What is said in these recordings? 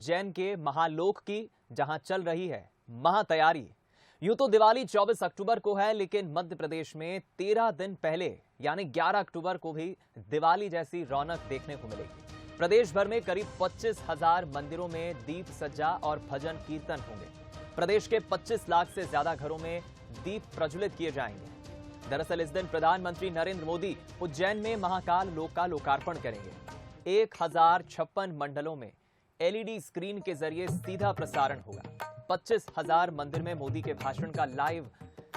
उज्जैन के महालोक की, जहां चल रही है महातैयारी। यूं तो दिवाली 24 अक्टूबर को है, लेकिन मध्य प्रदेश में 13 दिन पहले यानी 11 अक्टूबर को भी दिवाली जैसी रौनक देखने को मिलेगी। प्रदेश भर में करीब 25,000 मंदिरों में दीप सज्जा और भजन कीर्तन होंगे। प्रदेश के 25 लाख से ज्यादा घरों में दीप प्रज्वलित किए जाएंगे। दरअसल इस दिन प्रधानमंत्री नरेंद्र मोदी उज्जैन में महाकाल लोक का लोकार्पण करेंगे। 1056 मंडलों में एलईडी स्क्रीन के जरिए सीधा प्रसारण होगा। 25,000 मंदिर में मोदी के भाषण का लाइव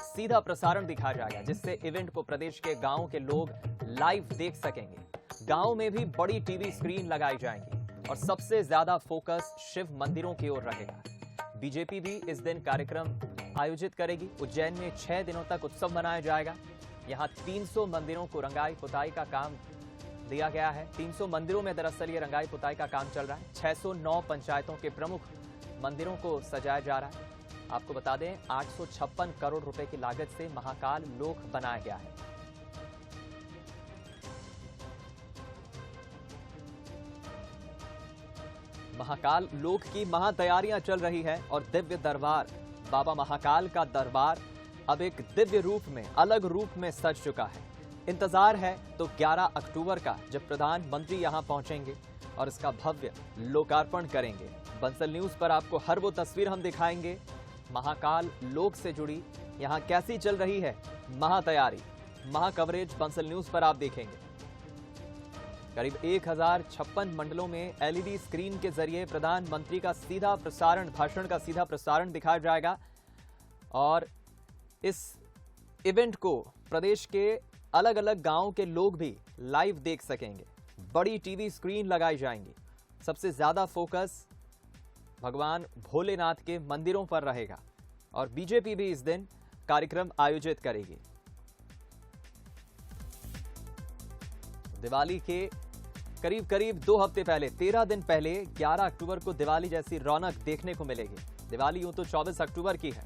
सीधा प्रसारण दिखाया जाएगा, जिससे इवेंट को प्रदेश के गांवों के लोग लाइव देख सकेंगे। गांव में भी बड़ी टीवी स्क्रीन लगाई जाएंगी और सबसे ज्यादा फोकस शिव मंदिरों की ओर रहेगा। बीजेपी भी इस दिन कार्यक्रम आयोजित करेगी। उज्जैन में 6 दिनों तक उत्सव मनाया जाएगा। यहां 300 मंदिरों को रंगाई पुताई का काम दिया गया है। 300 मंदिरों में दरअसल ये रंगाई पुताई का काम चल रहा है। 609 पंचायतों के प्रमुख मंदिरों को सजाया जा रहा है। आपको बता दें 856 करोड़ रुपए की लागत से महाकाल लोक बनाया गया है। महाकाल लोक की महातैयारियां चल रही है और दिव्य दरबार बाबा महाकाल का दरबार अब एक दिव्य रूप में, अलग रूप में सज चुका है। इंतजार है तो 11 अक्टूबर का, जब प्रधानमंत्री यहां पहुंचेंगे और इसका भव्य लोकार्पण करेंगे। बंसल न्यूज पर आपको हर वो तस्वीर हम दिखाएंगे महाकाल लोक से जुड़ी। यहां कैसी चल रही है महातैयारी, महाकवरेज बंसल न्यूज पर आप देखेंगे। करीब 1056 मंडलों में एलईडी स्क्रीन के जरिए प्रधानमंत्री का सीधा प्रसारण, भाषण का सीधा प्रसारण दिखाया जाएगा और इस इवेंट को प्रदेश के अलग अलग गांवों के लोग भी लाइव देख सकेंगे। बड़ी टीवी स्क्रीन लगाई जाएंगी। सबसे ज्यादा फोकस भगवान भोलेनाथ के मंदिरों पर रहेगा और बीजेपी भी इस दिन कार्यक्रम आयोजित करेगी। दिवाली के करीब करीब 2 हफ्ते पहले, 13 दिन पहले 11 अक्टूबर को दिवाली जैसी रौनक देखने को मिलेगी। दिवाली यूं तो 24 अक्टूबर की है,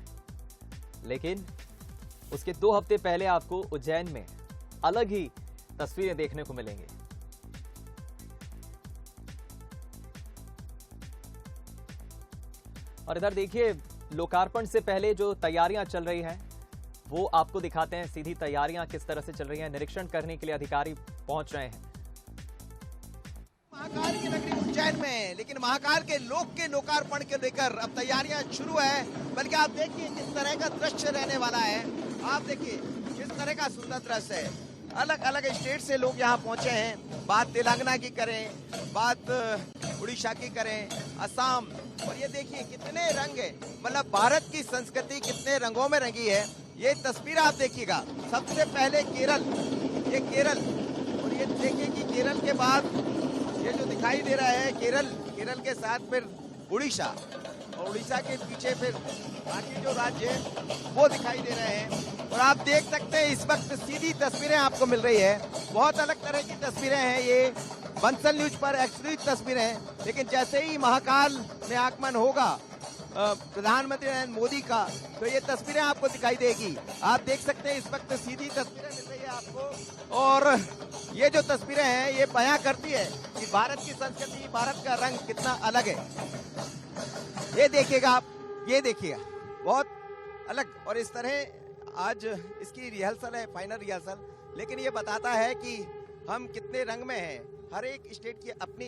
लेकिन उसके 2 हफ्ते पहले आपको उज्जैन में अलग ही तस्वीरें देखने को मिलेंगी। और इधर देखिए, लोकार्पण से पहले जो तैयारियां चल रही हैं वो आपको दिखाते हैं। सीधी तैयारियां किस तरह से चल रही हैं, निरीक्षण करने के लिए अधिकारी पहुंच रहे हैं। महाकाल की नगरी उज्जैन में, लेकिन महाकाल के लोक के लोकार्पण के लेकर अब तैयारियां शुरू है। बल्कि आप देखिए किस तरह का दृश्य रहने वाला है। आप देखिए किस तरह का सुंदर दृश्य है। अलग अलग स्टेट से लोग यहाँ पहुंचे हैं। बात तेलंगाना की करें, बात उड़ीसा की करें, असम, और ये देखिए कितने रंग है। मतलब भारत की संस्कृति कितने रंगों में रंगी है। ये तस्वीर आप देखिएगा। सबसे पहले केरल, ये केरल, और ये देखिए कि केरल के बाद ये जो दिखाई दे रहा है केरल के साथ फिर उड़ीसा, और उड़ीसा के पीछे फिर बाकी जो राज्य है वो दिखाई दे रहे हैं। और आप देख सकते हैं इस वक्त सीधी तस्वीरें आपको मिल रही है। बहुत अलग तरह की तस्वीरें हैं ये, बंसल न्यूज पर एक्सक्लूसिव तस्वीरें हैं। लेकिन जैसे ही महाकाल में आगमन होगा प्रधानमंत्री नरेंद्र मोदी का, तो ये तस्वीरें आपको दिखाई देगी। आप देख सकते हैं इस वक्त सीधी तस्वीरें मिल रही है आपको, और ये जो तस्वीरें हैं ये बयां करती है कि भारत की संस्कृति, भारत का रंग कितना अलग है। ये देखिएगा आप, ये देखिएगा बहुत अलग। और इस तरह आज इसकी रिहर्सल है, फाइनल रिहर्सल, लेकिन ये बताता है कि हम कितने रंग में हैं। हर एक स्टेट की अपनी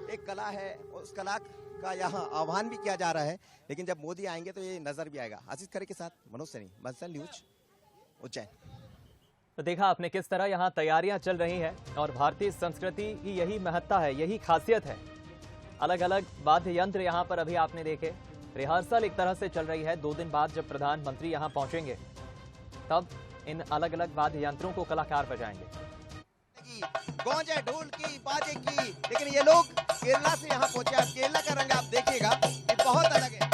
एक कला है, उस कला का यहाँ आह्वान भी किया जा रहा है। लेकिन जब मोदी आएंगे तो ये नजर भी आएगा। आशीष खरे के साथ मनोज सैनी, बंसल न्यूज, उज्जैन। तो देखा आपने किस तरह यहाँ तैयारियां चल रही हैं और भारतीय संस्कृति की यही महत्ता है, यही खासियत है। अलग अलग वाद्य यंत्र यहाँ पर अभी आपने देखे। रिहर्सल एक तरह से चल रही है। 2 दिन बाद जब प्रधानमंत्री यहाँ पहुंचेंगे तब इन अलग अलग वाद्य यंत्रों को कलाकार बजाएंगे। गौंज है ढोल की, बाजे की, लेकिन ये लोग केरला से यहाँ पहुंचे। आप केरला का रंग आप देखिएगा, ये बहुत अलग है।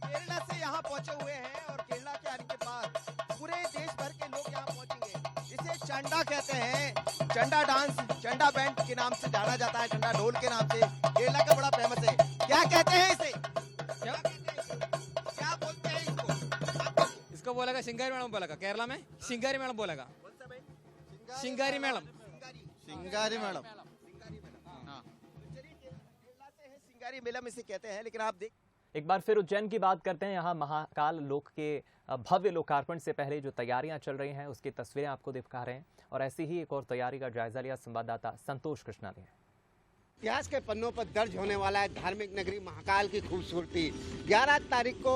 केरला से यहाँ पहुंचे हुए हैं और केरला के आने के बाद पूरे देश भर के लोग यहाँ पहुंचेंगे। इसे चंडा कहते हैं। चंडा डांस, चंडा बैंड के नाम से जाना जाता है, चंडा ढोल के नाम से। केरला का बड़ा फेमस है। क्या कहते हैं इसे? सिंगारी मेलम बोलेगा, केरला में सिंगारी मेलम बोलेगा, सिंगारी मेलम, सिंगारी मेलम, सिंगारी मेलम इसे कहते हैं। लेकिन आप देख, एक बार फिर उज्जैन की बात करते हैं। यहाँ महाकाल लोक के भव्य लोकार्पण से पहले जो तैयारियां चल रही हैं उसकी तस्वीरें आपको दिखा रहे हैं और ऐसी ही एक और तैयारी का जायजा लिया संवाददाता संतोष कृष्णा ने। इतिहास के पन्नों पर दर्ज होने वाला है धार्मिक नगरी महाकाल की खूबसूरती। 11 तारीख को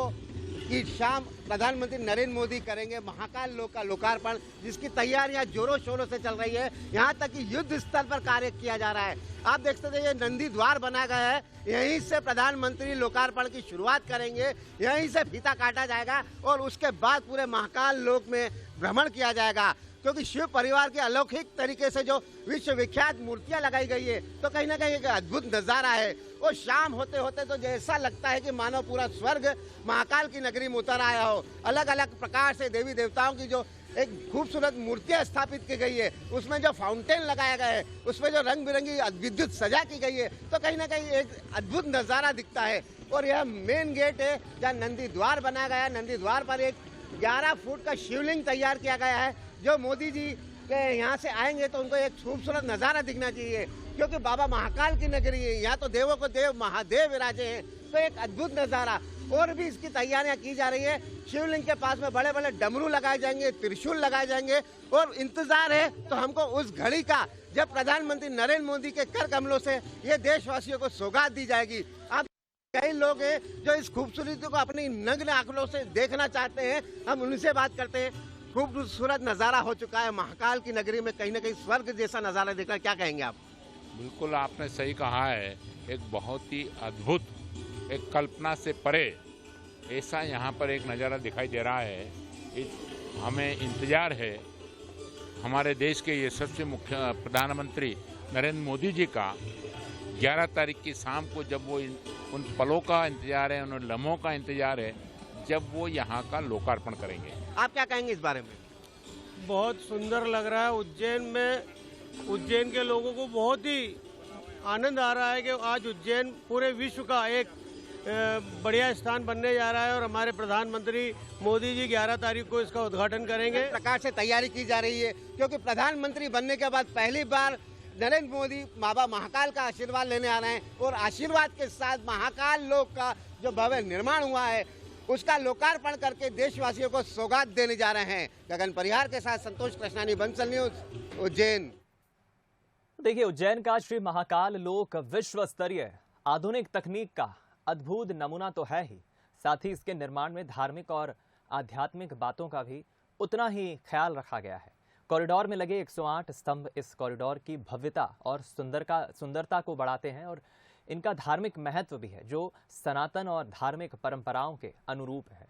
की शाम प्रधानमंत्री नरेंद्र मोदी करेंगे महाकाल लोक का लोकार्पण, जिसकी तैयारियां जोरों शोरों से चल रही है। यहां तक कि युद्ध स्तर पर कार्य किया जा रहा है। आप देख सकते हैं ये नंदी द्वार बना गया है, यहीं से प्रधानमंत्री लोकार्पण की शुरुआत करेंगे, यहीं से फीता काटा जाएगा और उसके बाद पूरे महाकाल लोक में भ्रमण किया जाएगा। क्योंकि शिव परिवार के अलौकिक तरीके से जो विश्व विख्यात मूर्तियां लगाई गई है, तो कहीं ना कहीं एक अद्भुत नजारा है। और शाम होते होते तो जैसा लगता है कि मानो पूरा स्वर्ग महाकाल की नगरी में उतर आया हो। अलग अलग प्रकार से देवी देवताओं की जो एक खूबसूरत मूर्तियां स्थापित की गई है, उसमें जो फाउंटेन लगाया गया है, उसमें जो रंग बिरंगी विद्युत सजा की गई है, तो कहीं ना कहीं एक अद्भुत नजारा दिखता है। और यह मेन गेट है जहाँ नंदी द्वार बनाया गया है। नंदी द्वार पर एक 11 फुट का शिवलिंग तैयार किया गया है। जो मोदी जी के यहाँ से आएंगे तो उनको एक खूबसूरत नजारा दिखना चाहिए, क्योंकि बाबा महाकाल की नगरी है, यहाँ तो देवों को देव महादेव विराजे हैं। तो एक अद्भुत नजारा। और भी इसकी तैयारियां की जा रही है। शिवलिंग के पास में बड़े बड़े डमरू लगाए जाएंगे, त्रिशूल लगाए जाएंगे और इंतजार है तो हमको उस घड़ी का जब प्रधानमंत्री नरेंद्र मोदी के कर कमलों से ये देशवासियों को सौगात दी जाएगी। अब कई लोग हैं जो इस खूबसूरती को अपनी नग्न आंखों से देखना चाहते हैं, हम उनसे बात करते हैं। खूबसूरत नज़ारा हो चुका है महाकाल की नगरी में, कहीं ना कहीं स्वर्ग जैसा नज़ारा दिख रहा है, क्या कहेंगे आप? बिल्कुल आपने सही कहा है। एक बहुत ही अद्भुत, एक कल्पना से परे ऐसा यहाँ पर एक नज़ारा दिखाई दे रहा है। हमें इंतजार है हमारे देश के यशस्वी मुख्य प्रधानमंत्री नरेंद्र मोदी जी का 11 तारीख की शाम को, जब वो उन पलों का इंतजार है, उन लम्हों का इंतजार है जब वो यहाँ का लोकार्पण करेंगे। आप क्या कहेंगे इस बारे में? बहुत सुंदर लग रहा है। उज्जैन में, उज्जैन के लोगों को बहुत ही आनंद आ रहा है कि आज उज्जैन पूरे विश्व का एक बढ़िया स्थान बनने जा रहा है और हमारे प्रधानमंत्री मोदी जी 11 तारीख को इसका उद्घाटन करेंगे। इस प्रकार से तैयारी की जा रही है क्योंकि प्रधानमंत्री बनने के बाद पहली बार नरेंद्र मोदी बाबा महाकाल का आशीर्वाद लेने आ रहे हैं और आशीर्वाद के साथ महाकाल लोक का जो भव्य निर्माण हुआ है उसका लोकार्पण करके देशवासियों को सौगात देने जा रहे हैं। गगन परिहार के साथ संतोष कृष्णानी, बंसल न्यूज, उज्जैन। देखिए, उज्जैन का श्री महाकाल लोक विश्व स्तरीय आधुनिक तकनीक का अद्भुत नमूना तो है ही, साथ ही इसके निर्माण में धार्मिक और आध्यात्मिक बातों का भी उतना ही ख्याल रखा गया है। कॉरिडोर में लगे 108 स्तंभ इस कॉरिडोर की भव्यता और सुंदरता को बढ़ाते हैं और इनका धार्मिक महत्व भी है, जो सनातन और धार्मिक परंपराओं के अनुरूप है।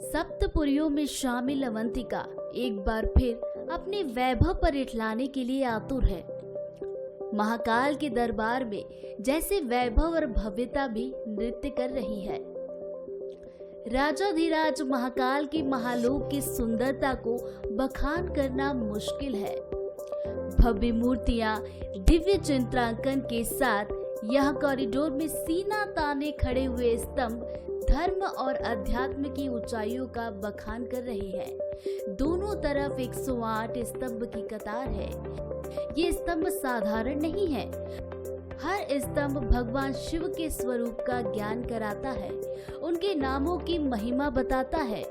सप्तपुरियों में शामिल अवंतिका एक बार फिर अपने वैभव पर इठलाने के लिए आतुर है। महाकाल के दरबार में जैसे वैभव और भव्यता भी नृत्य कर रही है। राजाधिराज महाकाल की महालोक की सुंदरता को बखान करना मुश्किल है। भव्य मूर्तियां, दिव्य चित्रांकन के साथ यह कॉरिडोर में सीना ताने खड़े हुए स्तंभ धर्म और अध्यात्म की ऊंचाइयों का बखान कर रहे हैं। दोनों तरफ 108 स्तंभ की कतार है। ये स्तंभ साधारण नहीं है। हर स्तंभ भगवान शिव के स्वरूप का ज्ञान कराता है, उनके नामों की महिमा बताता है।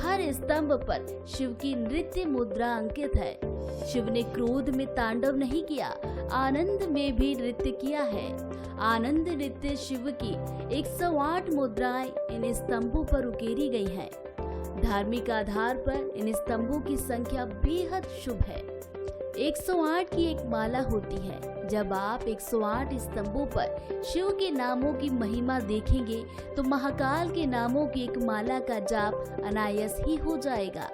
हर स्तंभ पर शिव की नृत्य मुद्रा अंकित है। शिव ने क्रोध में तांडव नहीं किया, आनंद में भी नृत्य किया है। आनंद नृत्य शिव की 108 मुद्राएं इन स्तंभों पर उकेरी गई हैं। धार्मिक आधार पर इन स्तंभों की संख्या बेहद शुभ है। 108 की एक माला होती है। जब आप 108 स्तंभों पर शिव के नामों की महिमा देखेंगे तो महाकाल के नामों की एक माला का जाप अनायास ही हो जाएगा।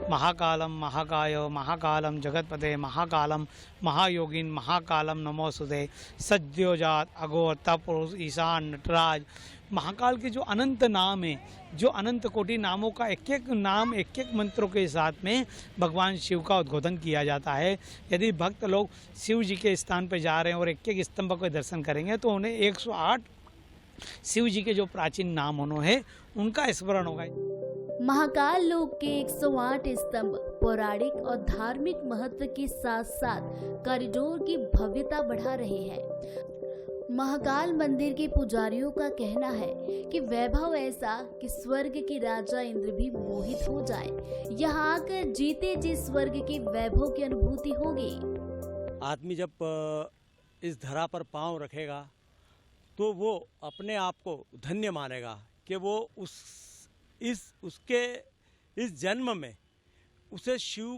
महाकालम महाकाय महाकालम जगतपते महाकालम महायोगिन महाकालम नमोस्तुते सद्योजात अघोर तपुरुष ईशान नटराज। महाकाल के जो अनंत नाम है, जो अनंत कोटि नामों का एक एक नाम, एक एक मंत्रों के साथ में भगवान शिव का उद्घोषण किया जाता है। यदि भक्त लोग शिव जी के स्थान पर जा रहे हैं और एक एक स्तंभ के दर्शन करेंगे तो उन्हें 108 शिव जी के जो प्राचीन नाम उन्होंने है उनका स्मरण होगा। महाकाल लोक के 108 स्तंभ पौराणिक और धार्मिक महत्व के साथ साथ कॉरिडोर की भव्यता बढ़ा रहे हैं। महाकाल मंदिर के पुजारियों का कहना है कि वैभव ऐसा कि स्वर्ग के राजा इंद्र भी मोहित हो जाए। यहाँ आकर जीते जी स्वर्ग के वैभव की अनुभूति होगी। आदमी जब इस धरा पर पांव रखेगा तो वो अपने आप को धन्य मानेगा कि वो उसके इस जन्म में उसे शिव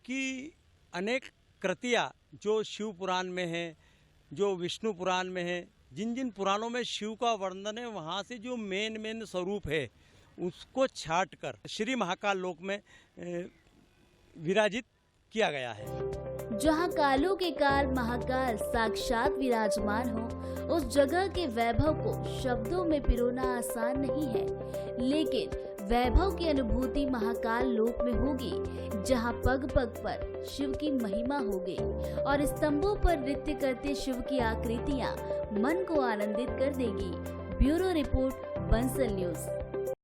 की अनेक कृतियाँ जो शिव पुराण में हैं, जो विष्णु पुराण में है, जिन जिन पुराणों में शिव का वर्णन है, वहाँ से जो मेन स्वरूप है उसको छाट कर श्री महाकाल लोक में विराजित किया गया है। जहाँ कालों के काल महाकाल साक्षात विराजमान हो, उस जगह के वैभव को शब्दों में पिरोना आसान नहीं है, लेकिन वैभव की अनुभूति महाकाल लोक में होगी, जहाँ पग पग पर शिव की महिमा होगी और स्तंभों पर नृत्य करते शिव की आकृतियाँ मन को आनंदित कर देगी। Bureau report, Bansal news.